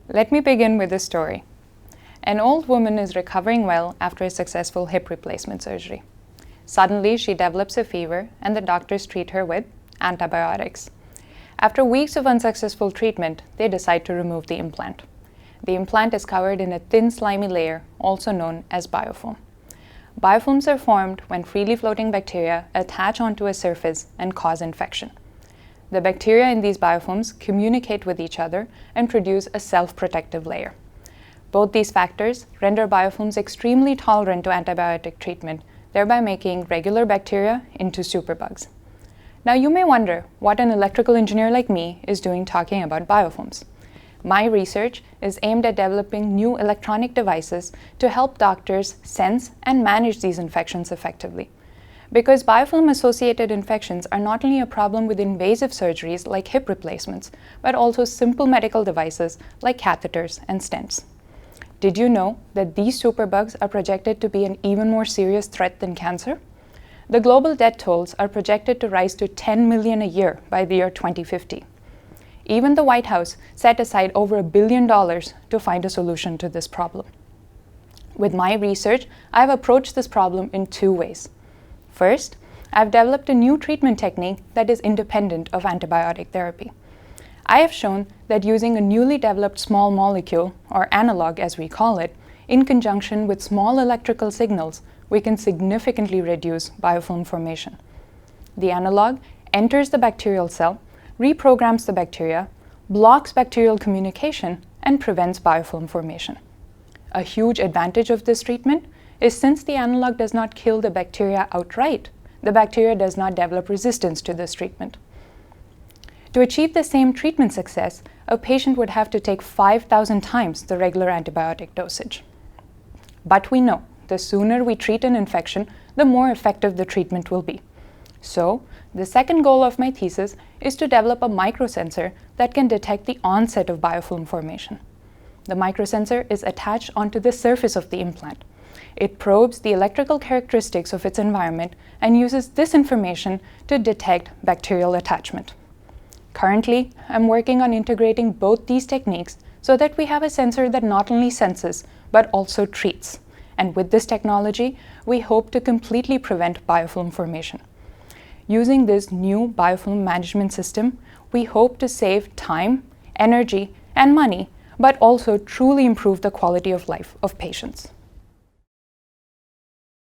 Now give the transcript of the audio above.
Let me begin with a story. An old woman is recovering well after a successful hip replacement surgery. Suddenly, she develops a fever and the doctors treat her with antibiotics. After weeks of unsuccessful treatment, they decide to remove the implant. The implant is covered in a thin slimy layer, also known as biofilm. Biofilms are formed when freely floating bacteria attach onto a surface and cause infection. The bacteria in these biofilms communicate with each other and produce a self-protective layer. Both these factors render biofilms extremely tolerant to antibiotic treatment, thereby making regular bacteria into superbugs. Now you may wonder what an electrical engineer like me is doing talking about biofilms. My research is aimed at developing new electronic devices to help doctors sense and manage these infections effectively. Because biofilm-associated infections are not only a problem with invasive surgeries like hip replacements, but also simple medical devices like catheters and stents. Did you know that these superbugs are projected to be an even more serious threat than cancer? The global death tolls are projected to rise to 10 million a year by the year 2050. Even the White House set aside over $1 billion to find a solution to this problem. With my research, I've approached this problem in two ways. First, I've developed a new treatment technique that is independent of antibiotic therapy. I have shown that using a newly developed small molecule, or analog as we call it, in conjunction with small electrical signals, we can significantly reduce biofilm formation. The analog enters the bacterial cell, reprograms the bacteria, blocks bacterial communication, and prevents biofilm formation. A huge advantage of this treatment is since the analog does not kill the bacteria outright, the bacteria does not develop resistance to this treatment. To achieve the same treatment success, a patient would have to take 5,000 times the regular antibiotic dosage. But we know the sooner we treat an infection, the more effective the treatment will be. So, the second goal of my thesis is to develop a microsensor that can detect the onset of biofilm formation. The microsensor is attached onto the surface of the implant. It probes the electrical characteristics of its environment and uses this information to detect bacterial attachment. Currently, I'm working on integrating both these techniques so that we have a sensor that not only senses, but also treats. And with this technology, we hope to completely prevent biofilm formation. Using this new biofilm management system, we hope to save time, energy, and money, but also truly improve the quality of life of patients.